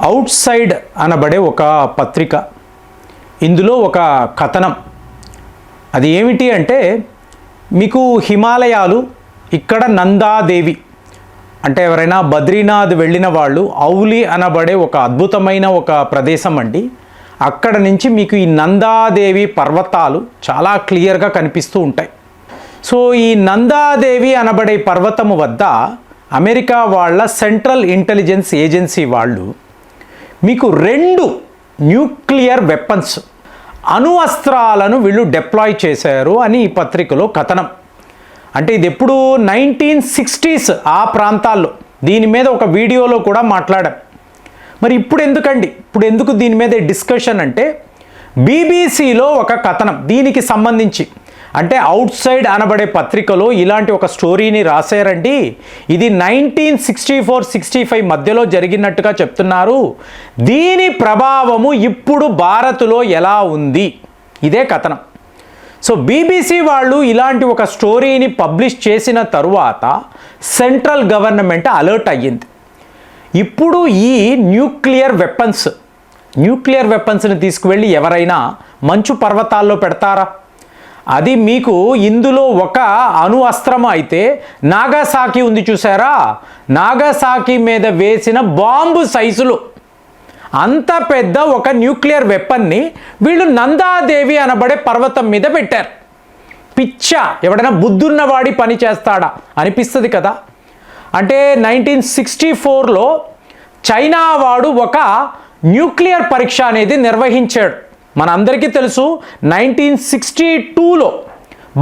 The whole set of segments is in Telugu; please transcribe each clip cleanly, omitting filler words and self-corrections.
అవుట్ సైడ్ అనబడే ఒక పత్రిక, ఇందులో ఒక కథనం. అది ఏమిటి అంటే, మీకు హిమాలయాలు, ఇక్కడ నందాదేవి అంటే ఎవరైనా బద్రీనాథ్ వెళ్ళిన వాళ్ళు ఔలి అనబడే ఒక అద్భుతమైన ఒక ప్రదేశం అండి. అక్కడ నుంచి మీకు ఈ నందాదేవి పర్వతాలు చాలా క్లియర్గా కనిపిస్తూ ఉంటాయి. సో ఈ నందాదేవి అనబడే పర్వతము వద్ద అమెరికా వాళ్ళ సెంట్రల్ ఇంటెలిజెన్స్ ఏజెన్సీ వాళ్ళు మీకు 2 న్యూక్లియర్ వెపన్స్, అణు అస్త్రాలను వీళ్ళు డిప్లాయ్ చేశారు అని ఈ పత్రికలో కథనం. అంటే ఇది ఎప్పుడు 1960s ఆ ప్రాంతాల్లో. దీని మీద ఒక వీడియోలో కూడా మాట్లాడాం. మరి ఇప్పుడు ఎందుకు దీని మీద డిస్కషన్ అంటే, బీబీసీలో ఒక కథనం దీనికి సంబంధించి, అంటే అవుట్ సైడ్ అనబడే పత్రికలో ఇలాంటి ఒక స్టోరీని రాశారండి. ఇది 1964-65 మధ్యలో జరిగినట్టుగా చెప్తున్నారు. దీని ప్రభావము ఇప్పుడు భారత్లో ఎలా ఉంది, ఇదే కథనం. సో బీబీసీ వాళ్ళు ఇలాంటి ఒక స్టోరీని పబ్లిష్ చేసిన తరువాత సెంట్రల్ గవర్నమెంట్ అలర్ట్ అయ్యింది. ఇప్పుడు ఈ న్యూక్లియర్ వెపన్స్ని తీసుకువెళ్ళి ఎవరైనా మంచు పర్వతాల్లో పెడతారా? అది మీకు ఇందులో ఒక అణు అస్త్రం అయితే, నాగాసాకి ఉంది చూసారా, నాగాసాకి మీద వేసిన బాంబు సైజులో అంత పెద్ద ఒక న్యూక్లియర్ వెపన్ని వీళ్ళు నందాదేవి అనబడే పర్వతం మీద పెట్టారు. పిచ్చ, ఎవడైనా బుద్ధున్నవాడి పని చేస్తాడా అనిపిస్తుంది కదా. అంటే 1964లో చైనా వాడు ఒక న్యూక్లియర్ పరీక్ష అనేది నిర్వహించాడు. మనందరికీ తెలుసు 1962లో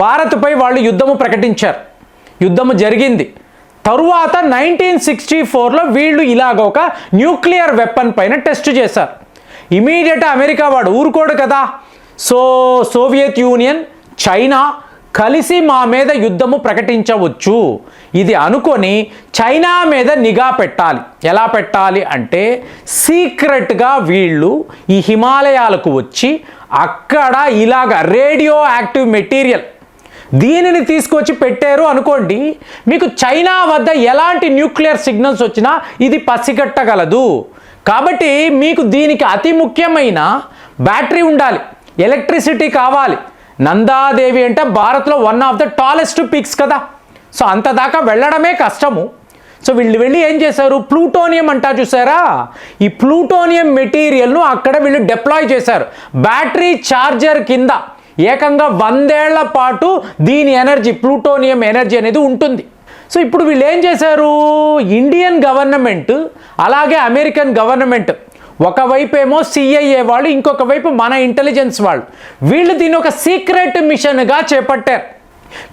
భారత్పై వాళ్ళు యుద్ధము ప్రకటించారు. యుద్ధము జరిగింది. తరువాత 1964లో వీళ్ళు ఇలాగ ఒక న్యూక్లియర్ వెపన్ పైన టెస్ట్ చేశారు. ఇమీడియట్ అమెరికా వాడు ఊరుకోడు కదా. సో సోవియట్ యూనియన్, చైనా కలిసి మా మీద యుద్ధము ప్రకటించవచ్చు ఇది అనుకొని చైనా మీద నిఘా పెట్టాలి. ఎలా పెట్టాలి అంటే, సీక్రెట్గా వీళ్ళు ఈ హిమాలయాలకు వచ్చి అక్కడ ఇలాగ రేడియో యాక్టివ్ మెటీరియల్ దీనిని తీసుకొచ్చి పెట్టారు అనుకోండి, మీకు చైనా వద్ద ఎలాంటి న్యూక్లియర్ సిగ్నల్స్ వచ్చినా ఇది పసిగట్టగలదు. కాబట్టి మీకు దీనికి అతి ముఖ్యమైన బ్యాటరీ ఉండాలి, ఎలక్ట్రిసిటీ కావాలి. నందాదేవి అంటే భారత్లో one of the tallest peaks కదా. సో అంత దాకా వెళ్ళడమే కష్టము. సో వీళ్ళు వెళ్ళి ఏం చేశారు, ప్లూటోనియం అంటా చూసారా, ఈ ప్లూటోనియం మెటీరియల్ను అక్కడ వీళ్ళు డిప్లాయ్ చేశారు. బ్యాటరీ ఛార్జర్ కింద ఏకంగా 100 ఏళ్ల పాటు దీని ఎనర్జీ, ప్లూటోనియం ఎనర్జీ అనేది ఉంటుంది. సో ఇప్పుడు వీళ్ళు ఏం చేశారు, ఇండియన్ గవర్నమెంట్ అలాగే అమెరికన్ గవర్నమెంట్, ఒకవైపు ఏమో సిఐఏ వాళ్ళు, ఇంకొక వైపు మన ఇంటెలిజెన్స్ వాళ్ళు, వీళ్ళు దీన్ని ఒక సీక్రెట్ మిషన్గా చేపట్టారు.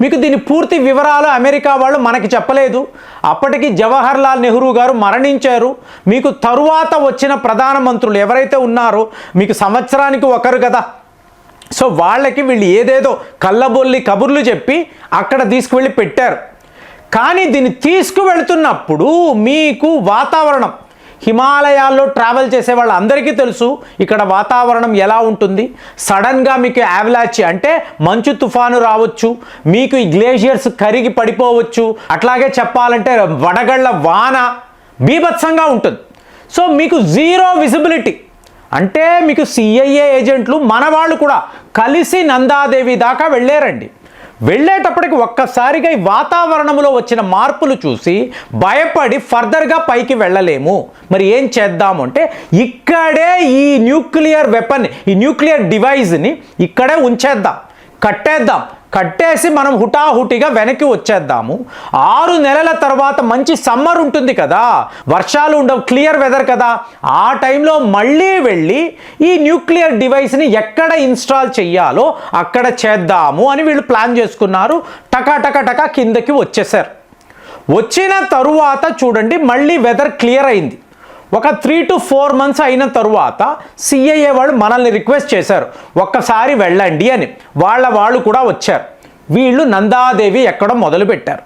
మీకు దీని పూర్తి వివరాలు అమెరికా వాళ్ళు మనకి చెప్పలేదు. అప్పటికి జవహర్ లాల్ నెహ్రూ గారు మరణించారు. మీకు తరువాత వచ్చిన ప్రధానమంత్రులు ఎవరైతే ఉన్నారో, మీకు సంవత్సరానికి ఒకరు కదా, సో వాళ్ళకి వీళ్ళు ఏదేదో కళ్ళబొల్లి కబుర్లు చెప్పి అక్కడ తీసుకువెళ్ళి పెట్టారు. కానీ దీన్ని తీసుకువెళ్తున్నప్పుడు మీకు వాతావరణం, హిమాలయాల్లో ట్రావెల్ చేసే వాళ్ళందరికీ తెలుసు ఇక్కడ వాతావరణం ఎలా ఉంటుంది. సడన్గా మీకు యావలాచి అంటే మంచు తుఫాను రావచ్చు, మీకు ఈ గ్లేషియర్స్ కరిగి పడిపోవచ్చు, అట్లాగే చెప్పాలంటే వడగళ్ళ వాన బీభత్సంగా ఉంటుంది. సో మీకు జీరో విజిబిలిటీ. అంటే మీకు సిఐఏ ఏజెంట్లు మన వాళ్ళు కూడా కలిసి నందాదేవి దాకా వెళ్ళారండి. వెళ్ళేటప్పటికి ఒక్కసారిగా ఈ వాతావరణంలో వచ్చిన మార్పులు చూసి భయపడి ఫర్దర్గా పైకి వెళ్ళలేము. మరి ఏం చేద్దాము అంటే, ఇక్కడే ఈ న్యూక్లియర్ వెపన్, ఈ న్యూక్లియర్ డివైస్ని ఇక్కడే ఉంచేద్దాం, కట్టేసి మనం హుటాహుటిగా వెనక్కి వచ్చేద్దాము. 6 నెలల తర్వాత మంచి సమ్మర్ ఉంటుంది కదా, వర్షాలు ఉండవు, క్లియర్ వెదర్ కదా, ఆ టైంలో మళ్ళీ వెళ్ళి ఈ న్యూక్లియర్ డివైస్ని ఎక్కడ ఇన్స్టాల్ చెయ్యాలో అక్కడ చేద్దాము అని వీళ్ళు ప్లాన్ చేసుకున్నారు. టకా కిందకి వచ్చేసారు. వచ్చిన తరువాత చూడండి, మళ్ళీ వెదర్ క్లియర్ అయింది. ఒక 3 to 4 months అయిన తరువాత సిఐఏ వాళ్ళు మనల్ని రిక్వెస్ట్ చేశారు, ఒక్కసారి వెళ్ళండి అని. వాళ్ళు కూడా వచ్చారు. వీళ్ళు నందాదేవి ఎక్కడో మొదలుపెట్టారు.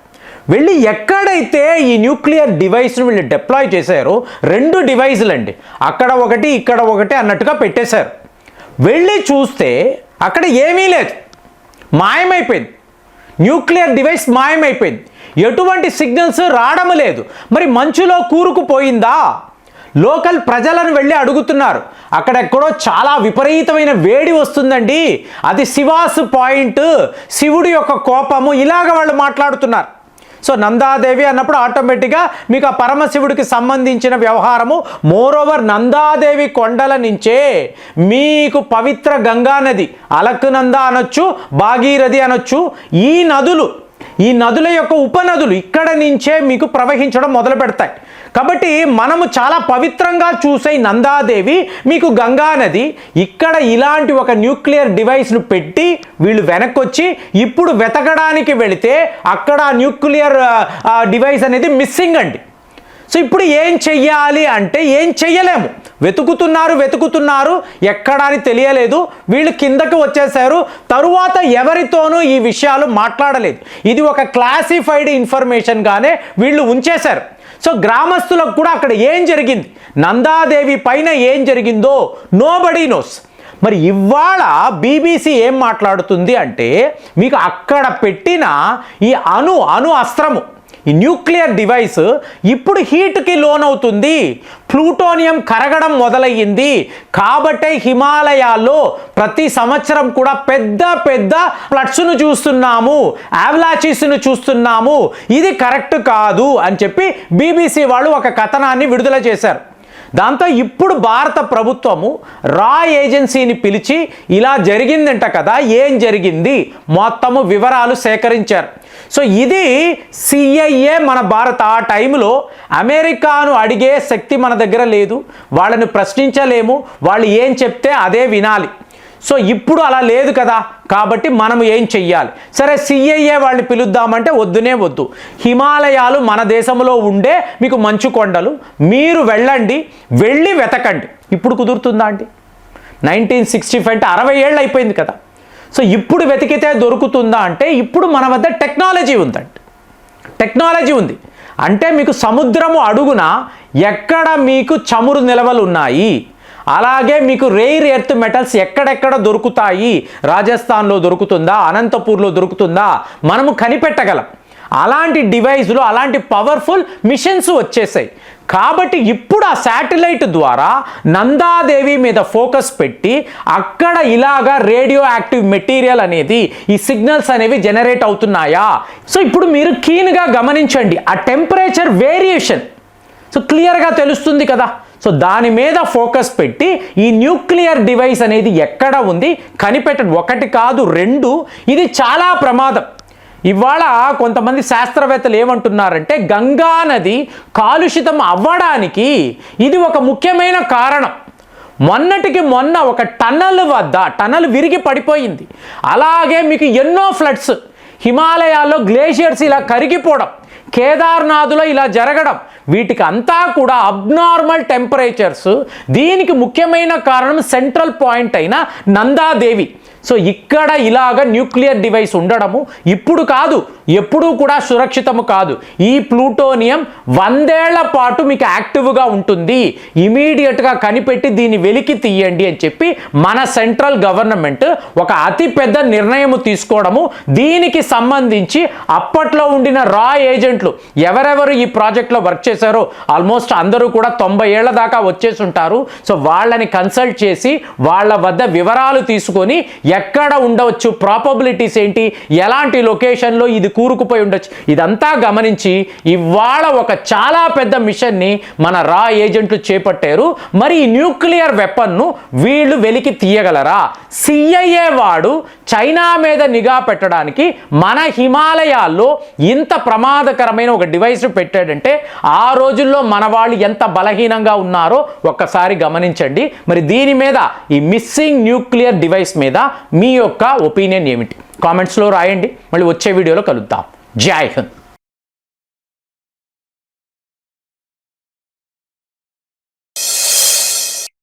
వెళ్ళి ఎక్కడైతే ఈ న్యూక్లియర్ డివైస్ను వీళ్ళు డిప్లాయ్ చేశారో, 2 డివైజులు అండి, అక్కడ ఒకటి ఇక్కడ ఒకటి అన్నట్టుగా పెట్టేశారు. వెళ్ళి చూస్తే అక్కడ ఏమీ లేదు, మాయమైపోయింది. న్యూక్లియర్ డివైస్ మాయమైపోయింది. ఎటువంటి సిగ్నల్స్ రావడం లేదు. మరి మంచులో కూరుకుపోయిందా, లోకల్ ప్రజలను వెళ్ళి అడుగుతున్నారు. అక్కడెక్కడో చాలా విపరీతమైన వేడి వస్తుందండి, అది శివాసు పాయింట్, శివుడి యొక్క కోపము, ఇలాగ వాళ్ళు మాట్లాడుతున్నారు. సో నందాదేవి అన్నప్పుడు ఆటోమేటిక్గా మీకు ఆ పరమశివుడికి సంబంధించిన వ్యవహారము. మోరోవర్ నందాదేవి కొండల నుంచే మీకు పవిత్ర గంగా నది, అలక్నంద అనొచ్చు, భాగీరథి అనొచ్చు, ఈ నదుల యొక్క ఉపనదులు ఇక్కడ నుంచే మీకు ప్రవహించడం మొదలు పెడతాయి. కాబట్టి మనము చాలా పవిత్రంగా చూసే నందాదేవి మీకు గంగా నది, ఇక్కడ ఇలాంటి ఒక న్యూక్లియర్ డివైస్ను పెట్టి వీళ్ళు వెనక్కొచ్చి ఇప్పుడు వెతకడానికి వెళితే అక్కడ న్యూక్లియర్ డివైస్ అనేది మిస్సింగ్ అండి. సో ఇప్పుడు ఏం చెయ్యాలి అంటే ఏం చెయ్యలేము. వెతుకుతున్నారు, ఎక్కడా అని తెలియలేదు. వీళ్ళు కిందకు వచ్చేసారు. తరువాత ఎవరితోనూ ఈ విషయాలు మాట్లాడలేదు. ఇది ఒక క్లాసిఫైడ్ ఇన్ఫర్మేషన్గానే వీళ్ళు ఉంచేశారు. సో గ్రామస్తులకు కూడా అక్కడ ఏం జరిగింది, నందాదేవి పైన ఏం జరిగిందో నోబడీ నోస్. మరి ఇవాళ బీబీసీ ఏం మాట్లాడుతుంది అంటే మీకు అక్కడ పెట్టిన ఈ అణు అస్త్రము, ఈ న్యూక్లియర్ డివైస్ ఇప్పుడు హీట్కి లోనవుతుంది, ప్లూటోనియం కరగడం మొదలయ్యింది. కాబట్టే హిమాలయాల్లో ప్రతి సంవత్సరం కూడా పెద్ద పెద్ద ఫ్లడ్స్ను చూస్తున్నాము, యావలాచిస్ను చూస్తున్నాము. ఇది కరెక్ట్ కాదు అని చెప్పి బీబీసీ వాళ్ళు ఒక కథనాన్ని విడుదల చేశారు. దాంతో ఇప్పుడు భారత ప్రభుత్వము రా ఏజెన్సీని పిలిచి ఇలా జరిగిందంట కదా, ఏం జరిగింది మొత్తము వివరాలు సేకరించారు. సో ఇది సిఐఏ మన భారత ఆ టైంలో అమెరికాను అడిగే శక్తి మన దగ్గర లేదు, వాళ్ళని ప్రశ్నించలేము, వాళ్ళు ఏం చెప్తే అదే వినాలి. సో ఇప్పుడు అలా లేదు కదా, కాబట్టి మనం ఏం చెయ్యాలి? సరే సిఐఏ వాళ్ళని పిలుద్దామంటే వద్దు. హిమాలయాలు మన దేశంలో ఉండే మీకు మంచు కొండలు, మీరు వెళ్ళి వెతకండి. ఇప్పుడు కుదురుతుందా అండి? 1965 అంటే 60 ఏళ్ళు అయిపోయింది కదా. సో ఇప్పుడు వెతికితే దొరుకుతుందా అంటే ఇప్పుడు మన వద్ద టెక్నాలజీ ఉంది. అంటే మీకు సముద్రము అడుగున ఎక్కడ మీకు చమురు నిల్వలు ఉన్నాయి, అలాగే మీకు రేర్ ఎర్త్ మెటల్స్ ఎక్కడెక్కడ దొరుకుతాయి, రాజస్థాన్లో దొరుకుతుందా, అనంతపూర్లో దొరుకుతుందా, మనము కనిపెట్టగలం. అలాంటి డివైస్లు, అలాంటి పవర్ఫుల్ మిషన్స్ వచ్చేసాయి. కాబట్టి ఇప్పుడు ఆ శాటిలైట్ ద్వారా నందాదేవి మీద ఫోకస్ పెట్టి అక్కడ ఇలాగా రేడియో యాక్టివ్ మెటీరియల్ అనేది, ఈ సిగ్నల్స్ అనేవి జనరేట్ అవుతున్నాయా? సో ఇప్పుడు మీరు కీన్గా గమనించండి ఆ టెంపరేచర్ వేరియేషన్. సో క్లియర్గా తెలుస్తుంది కదా. సో దాని మీద ఫోకస్ పెట్టి ఈ న్యూక్లియర్ డివైస్ అనేది ఎక్కడ ఉంది కనిపెట్టండి. 1 కాదు 2, ఇది చాలా ప్రమాదం. ఇవాళ కొంతమంది శాస్త్రవేత్తలు ఏమంటున్నారంటే గంగా నది కాలుషితం అవ్వడానికి ఇది ఒక ముఖ్యమైన కారణం. మొన్నటికి మొన్న ఒక టన్నల్ విరిగి పడిపోయింది. అలాగే మీకు ఎన్నో ఫ్లడ్స్, హిమాలయాల్లో గ్లేషియర్స్ ఇలా కరిగిపోవడం, కేదార్నాథ్లో ఇలా జరగడం, వీటికి అంతా కూడా అబ్నార్మల్ టెంపరేచర్స్. దీనికి ముఖ్యమైన కారణం సెంట్రల్ పాయింట్ అయిన నందాదేవి. సో ఇక్కడ ఇలాగ న్యూక్లియర్ డివైస్ ఉండడము ఇప్పుడు కాదు, ఎప్పుడూ కూడా సురక్షితము కాదు. ఈ ప్లూటోనియం 100 ఏళ్ల పాటు మీకు యాక్టివ్గా ఉంటుంది. ఇమీడియట్గా కనిపెట్టి దీన్ని వెలికి తీయండి అని చెప్పి మన సెంట్రల్ గవర్నమెంట్ ఒక అతిపెద్ద నిర్ణయం తీసుకోవడము. దీనికి సంబంధించి అప్పట్లో ఉండిన రా ఏజెంట్లు ఎవరెవరు ఈ ప్రాజెక్ట్లో వర్క్ చేశారో ఆల్మోస్ట్ అందరూ కూడా 90 ఏళ్ల దాకా వచ్చేసి ఉంటారు. సో వాళ్ళని కన్సల్ట్ చేసి వాళ్ళ వద్ద వివరాలు తీసుకొని ఎక్కడ ఉండవచ్చు, ప్రాబబిలిటీస్ ఏంటి, ఎలాంటి లొకేషన్లో ఇది కూరుకుపోయి ఉండొచ్చు, ఇదంతా గమనించి ఇవాళ ఒక చాలా పెద్ద మిషన్ని మన రా ఏజెంట్లు చేపట్టారు. మరి ఈ న్యూక్లియర్ వెపన్ను వీళ్ళు వెలికి తీయగలరా? సిఐఏ వాడు చైనా మీద నిఘా పెట్టడానికి మన హిమాలయాల్లో ఇంత ప్రమాదకరమైన ఒక డివైస్ పెట్టాడంటే ఆ రోజుల్లో మన వాళ్ళు ఎంత బలహీనంగా ఉన్నారో ఒక్కసారి గమనించండి. మరి దీని మీద, ఈ మిస్సింగ్ న్యూక్లియర్ డివైస్ మీద మీ యొక్క ఒపీనియన్ ఏమిటి? కామెంట్స్లో రాయండి. మళ్ళీ వచ్చే వీడియోలో కలుద్దాం. జై హింద్.